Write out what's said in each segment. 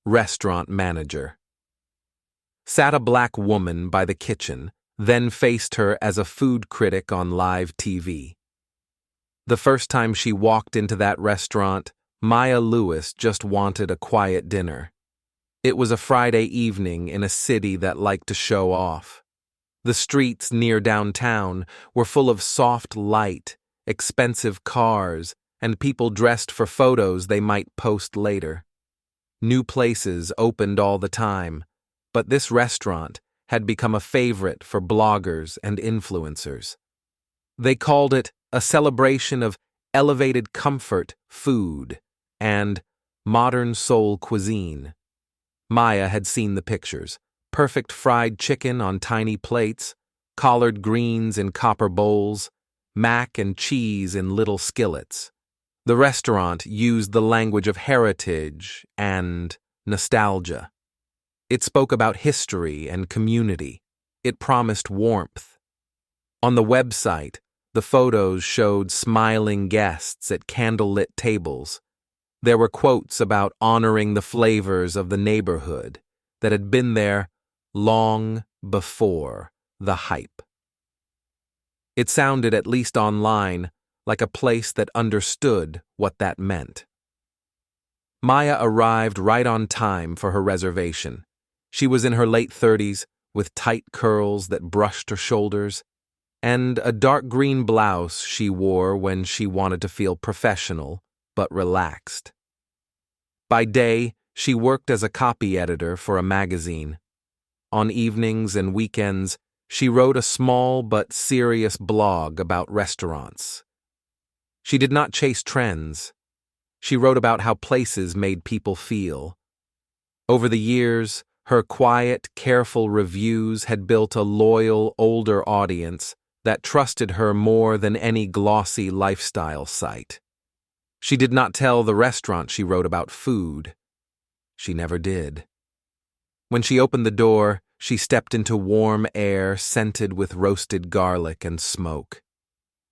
restaurant manager. Sat a black woman by the kitchen, then faced her as a food critic on live TV. The first time she walked into that restaurant, Maya Lewis just wanted a quiet dinner. It was a Friday evening in a city that liked to show off. The streets near downtown were full of soft light, expensive cars, and people dressed for photos they might post later. New places opened all the time, but this restaurant had become a favorite for bloggers and influencers. They called it a celebration of elevated comfort food and modern soul cuisine. Maya had seen the pictures: perfect fried chicken on tiny plates, collard greens in copper bowls, mac and cheese in little skillets. The restaurant used the language of heritage and nostalgia. It spoke about history and community. It promised warmth. On the website, the photos showed smiling guests at candlelit tables. There were quotes about honoring the flavors of the neighborhood that had been there long before the hype. It sounded, at least online, like a place that understood what that meant. Maya arrived right on time for her reservation. She was in her late 30s, with tight curls that brushed her shoulders, and a dark green blouse she wore when she wanted to feel professional but relaxed. By day, she worked as a copy editor for a magazine. On evenings and weekends, she wrote a small but serious blog about restaurants. She did not chase trends. She wrote about how places made people feel. Over the years, her quiet, careful reviews had built a loyal, older audience that trusted her more than any glossy lifestyle site. She did not tell the restaurant she wrote about food. She never did. When she opened the door, she stepped into warm air scented with roasted garlic and smoke.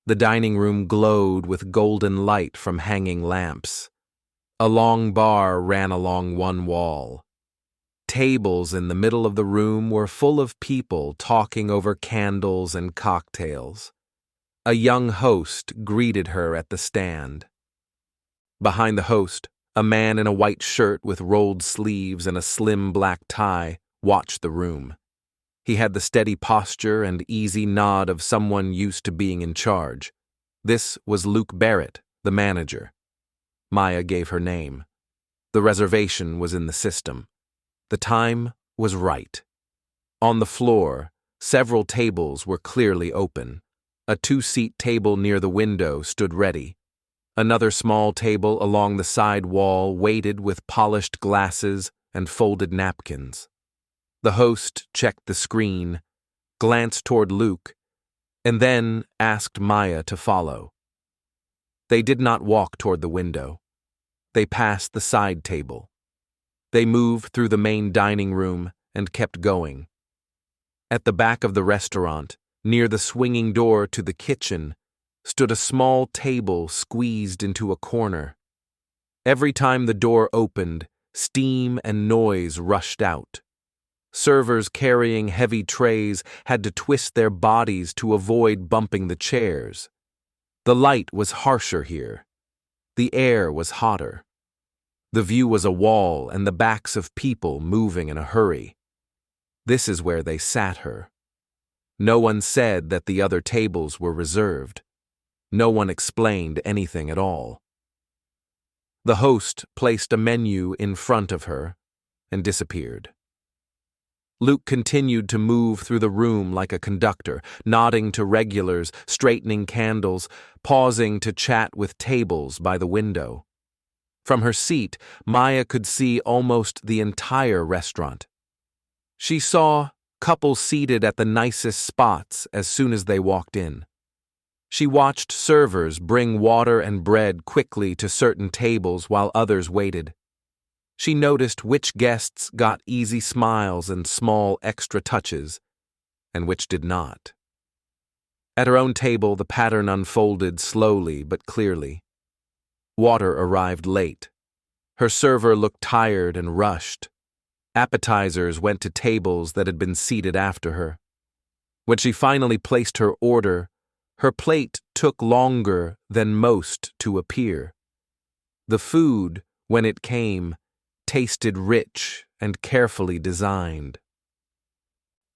The dining room glowed with golden light from hanging lamps. A long bar ran along one wall. Tables in the middle of the room were full of people talking over candles and cocktails. A young host greeted her at the stand. Behind the host, a man in a white shirt with rolled sleeves and a slim black tie watched the room. He had the steady posture and easy nod of someone used to being in charge. This was Luke Barrett, the manager. Maya gave her name. The reservation was in the system. The time was right. On the floor, several tables were clearly open. A 2-seat table near the window stood ready. Another small table along the side wall waited with polished glasses and folded napkins. The host checked the screen, glanced toward Luke, and then asked Maya to follow. They did not walk toward the window. They passed the side table. They moved through the main dining room and kept going. At the back of the restaurant, near the swinging door to the kitchen, stood a small table squeezed into a corner. Every time the door opened, steam and noise rushed out. Servers carrying heavy trays had to twist their bodies to avoid bumping the chairs. The light was harsher here. The air was hotter. The view was a wall and the backs of people moving in a hurry. This is where they sat her. No one said that the other tables were reserved. No one explained anything at all. The host placed a menu in front of her and disappeared. Luke continued to move through the room like a conductor, nodding to regulars, straightening candles, pausing to chat with tables by the window. From her seat, Maya could see almost the entire restaurant. She saw couples seated at the nicest spots as soon as they walked in. She watched servers bring water and bread quickly to certain tables while others waited. She noticed which guests got easy smiles and small extra touches, and which did not. At her own table, the pattern unfolded slowly but clearly. Water arrived late. Her server looked tired and rushed. Appetizers went to tables that had been seated after her. When she finally placed her order, her plate took longer than most to appear. The food, when it came, tasted rich and carefully designed.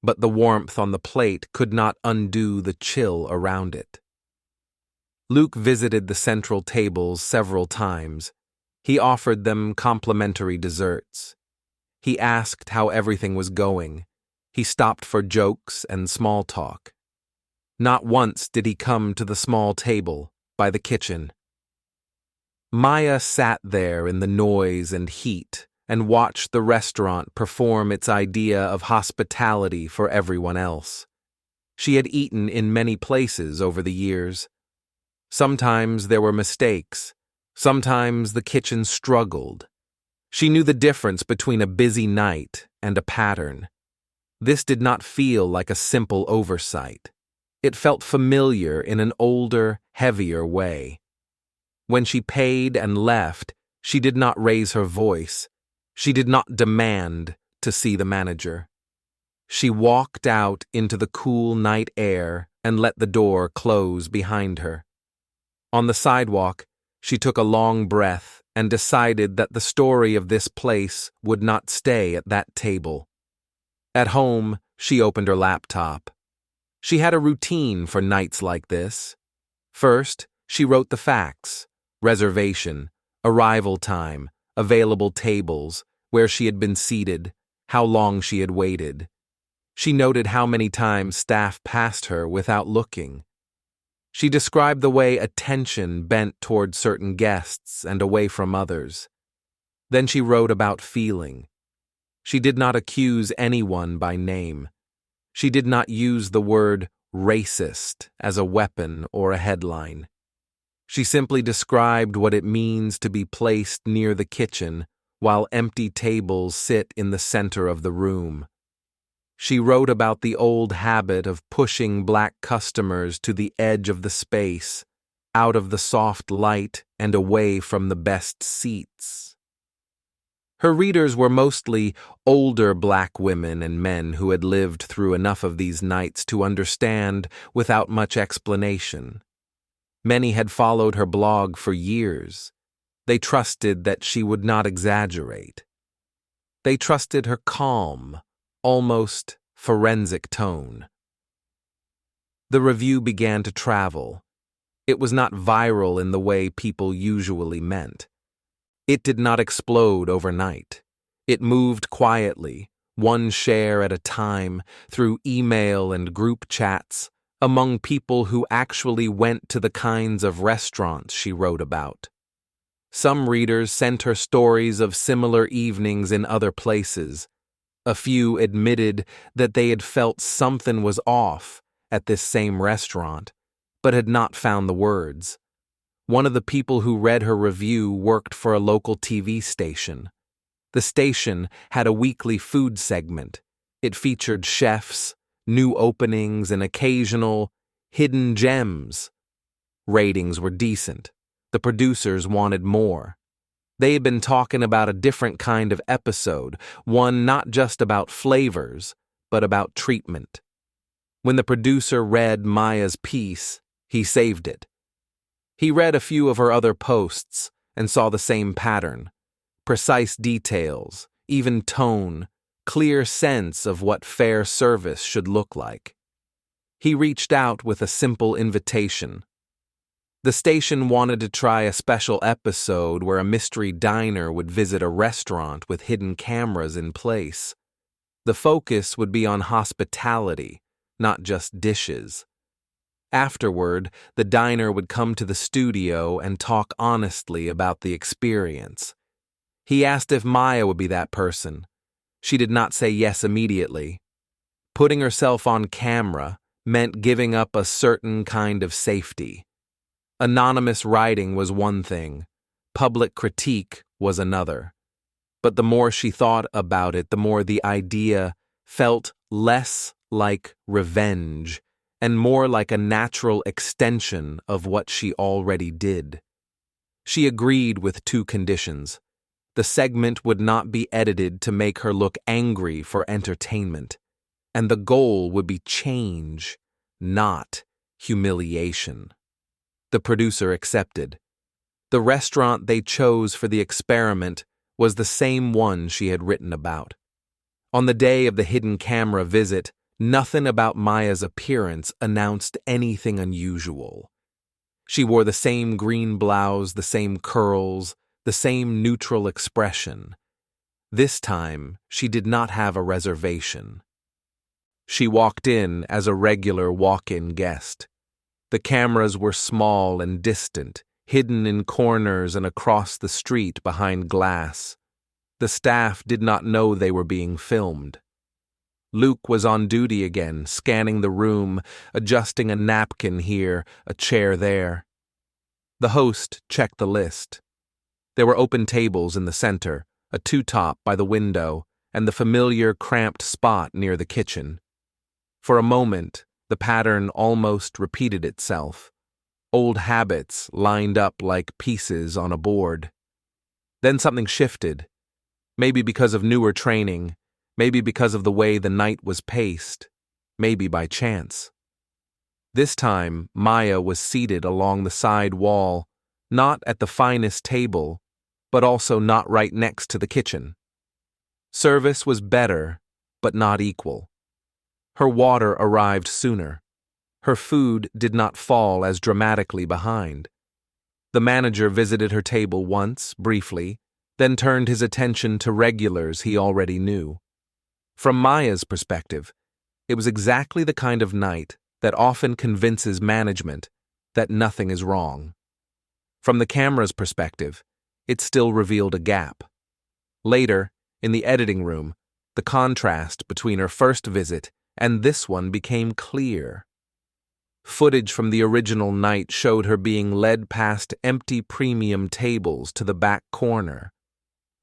But the warmth on the plate could not undo the chill around it. Luke visited the central tables several times. He offered them complimentary desserts. He asked how everything was going. He stopped for jokes and small talk. Not once did he come to the small table by the kitchen. Maya sat there in the noise and heat and watched the restaurant perform its idea of hospitality for everyone else. She had eaten in many places over the years. Sometimes there were mistakes. Sometimes the kitchen struggled. She knew the difference between a busy night and a pattern. This did not feel like a simple oversight. It felt familiar in an older, heavier way. When she paid and left, she did not raise her voice. She did not demand to see the manager. She walked out into the cool night air and let the door close behind her. On the sidewalk, she took a long breath and decided that the story of this place would not stay at that table. At home, she opened her laptop. She had a routine for nights like this. First, she wrote the facts: reservation, arrival time, available tables, where she had been seated, how long she had waited. She noted how many times staff passed her without looking. She described the way attention bent toward certain guests and away from others. Then she wrote about feeling. She did not accuse anyone by name. She did not use the word racist as a weapon or a headline. She simply described what it means to be placed near the kitchen while empty tables sit in the center of the room. She wrote about the old habit of pushing black customers to the edge of the space, out of the soft light and away from the best seats. Her readers were mostly older black women and men who had lived through enough of these nights to understand without much explanation. Many had followed her blog for years. They trusted that she would not exaggerate. They trusted her calm, almost forensic tone. The review began to travel. It was not viral in the way people usually meant. It did not explode overnight. It moved quietly, one share at a time, through email and group chats, among people who actually went to the kinds of restaurants she wrote about. Some readers sent her stories of similar evenings in other places. A few admitted that they had felt something was off at this same restaurant, but had not found the words. One of the people who read her review worked for a local TV station. The station had a weekly food segment. It featured chefs, new openings, and occasional hidden gems. Ratings were decent. The producers wanted more. They had been talking about a different kind of episode, one not just about flavors, but about treatment. When the producer read Maya's piece, he saved it. He read a few of her other posts and saw the same pattern: precise details, even tone, clear sense of what fair service should look like. He reached out with a simple invitation. The station wanted to try a special episode where a mystery diner would visit a restaurant with hidden cameras in place. The focus would be on hospitality, not just dishes. Afterward, the diner would come to the studio and talk honestly about the experience. He asked if Maya would be that person. She did not say yes immediately. Putting herself on camera meant giving up a certain kind of safety. Anonymous writing was one thing, public critique was another. But the more she thought about it, the more the idea felt less like revenge and more like a natural extension of what she already did. She agreed with two conditions: The segment would not be edited to make her look angry for entertainment, and the goal would be change, not humiliation. The producer accepted. The restaurant they chose for the experiment was the same one she had written about. On the day of the hidden camera visit, nothing about Maya's appearance announced anything unusual. She wore the same green blouse, the same curls, the same neutral expression. This time, she did not have a reservation. She walked in as a regular walk-in guest. The cameras were small and distant, hidden in corners and across the street behind glass. The staff did not know they were being filmed. Luke was on duty again, scanning the room, adjusting a napkin here, a chair there. The host checked the list. There were open tables in the center, a two-top by the window, and the familiar cramped spot near the kitchen. For a moment, the pattern almost repeated itself. Old habits lined up like pieces on a board. Then something shifted. Maybe because of newer training, maybe because of the way the night was paced, maybe by chance. This time, Maya was seated along the side wall, not at the finest table, but also not right next to the kitchen. Service was better, but not equal. Her water arrived sooner. Her food did not fall as dramatically behind. The manager visited her table once, briefly, then turned his attention to regulars he already knew. From Maya's perspective, it was exactly the kind of night that often convinces management that nothing is wrong. From the camera's perspective, it still revealed a gap. Later, in the editing room, the contrast between her first visit and this one became clear. Footage from the original night showed her being led past empty premium tables to the back corner.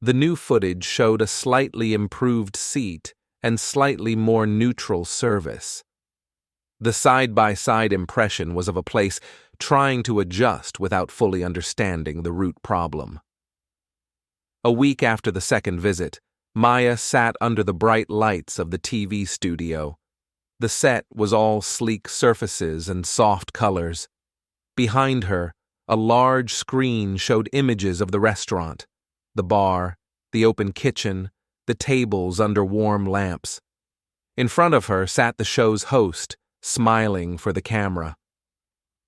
The new footage showed a slightly improved seat and slightly more neutral service. The side-by-side impression was of a place trying to adjust without fully understanding the root problem. A week after the second visit, Maya sat under the bright lights of the TV studio. The set was all sleek surfaces and soft colors. Behind her, a large screen showed images of the restaurant, the bar, the open kitchen, the tables under warm lamps. In front of her sat the show's host, smiling for the camera.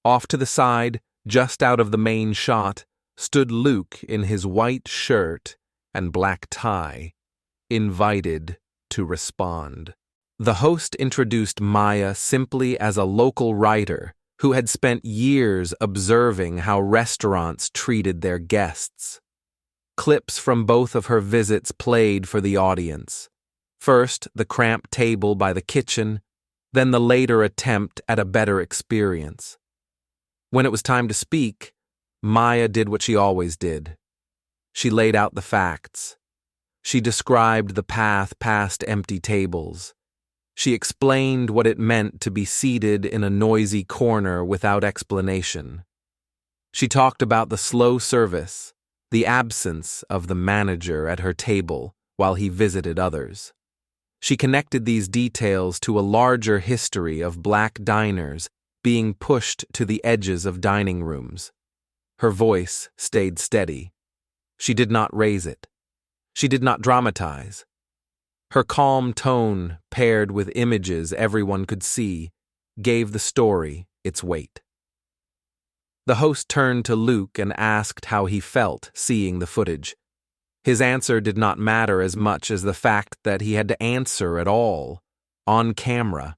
Off to the side, just out of the main shot, stood Luke in his white shirt and black tie, invited to respond. The host introduced Maya simply as a local writer who had spent years observing how restaurants treated their guests. Clips from both of her visits played for the audience. First, the cramped table by the kitchen, then the later attempt at a better experience. When it was time to speak, Maya did what she always did. She laid out the facts. She described the path past empty tables. She explained what it meant to be seated in a noisy corner without explanation. She talked about the slow service, the absence of the manager at her table while he visited others. She connected these details to a larger history of black diners being pushed to the edges of dining rooms. Her voice stayed steady. She did not raise it. She did not dramatize. Her calm tone, paired with images everyone could see, gave the story its weight. The host turned to Luke and asked how he felt seeing the footage. His answer did not matter as much as the fact that he had to answer at all, on camera,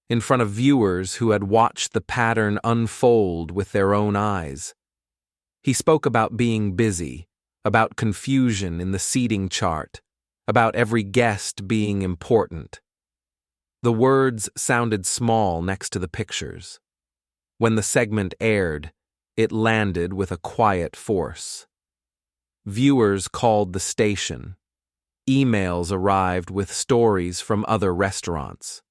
in front of viewers who had watched the pattern unfold with their own eyes. He spoke about being busy, about confusion in the seating chart, about every guest being important. The words sounded small next to the pictures. When the segment aired, it landed with a quiet force. Viewers called the station. Emails arrived with stories from other restaurants.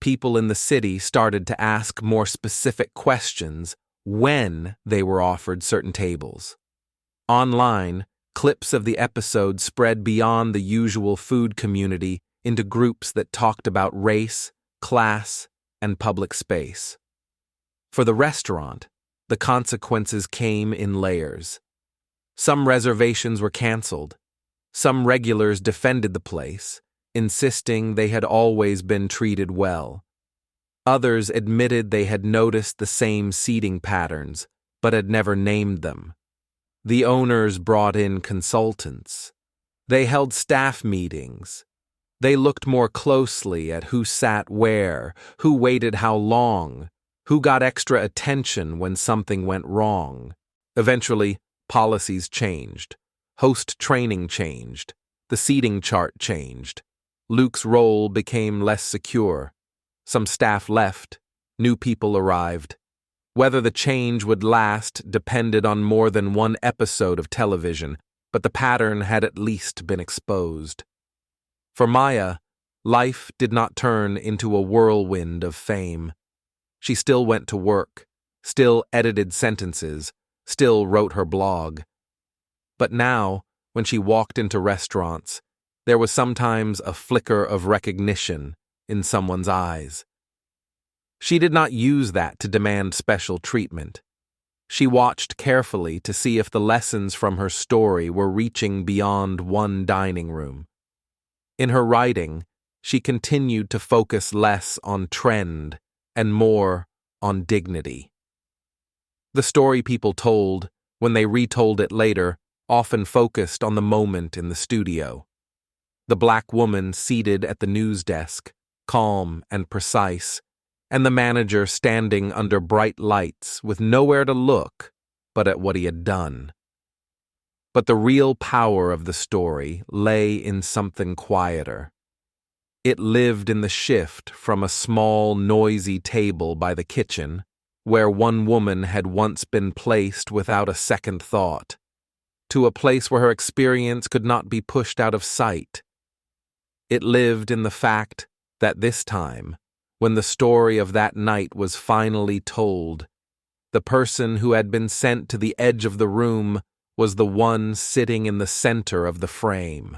People in the city started to ask more specific questions when they were offered certain tables. Online, Clips of the episode spread beyond the usual food community into groups that talked about race, class, and public space. For the restaurant, the consequences came in layers. Some reservations were canceled. Some regulars defended the place, insisting they had always been treated well. Others admitted they had noticed the same seating patterns, but had never named them. The owners brought in consultants. They held staff meetings. They looked more closely at who sat where, who waited how long, who got extra attention when something went wrong. Eventually, policies changed. Host training changed. The seating chart changed. Luke's role became less secure. Some staff left. New people arrived. Whether the change would last depended on more than one episode of television, but the pattern had at least been exposed. For Maya, life did not turn into a whirlwind of fame. She still went to work, still edited sentences, still wrote her blog. But now, when she walked into restaurants, there was sometimes a flicker of recognition in someone's eyes. She did not use that to demand special treatment. She watched carefully to see if the lessons from her story were reaching beyond one dining room. In her writing, she continued to focus less on trend and more on dignity. The story people told, when they retold it later, often focused on the moment in the studio. The black woman seated at the news desk, calm and precise, and the manager standing under bright lights with nowhere to look but at what he had done. But the real power of the story lay in something quieter. It lived in the shift from a small, noisy table by the kitchen, where one woman had once been placed without a second thought, to a place where her experience could not be pushed out of sight. It lived in the fact that this time, when the story of that night was finally told, the person who had been sent to the edge of the room was the one sitting in the center of the frame.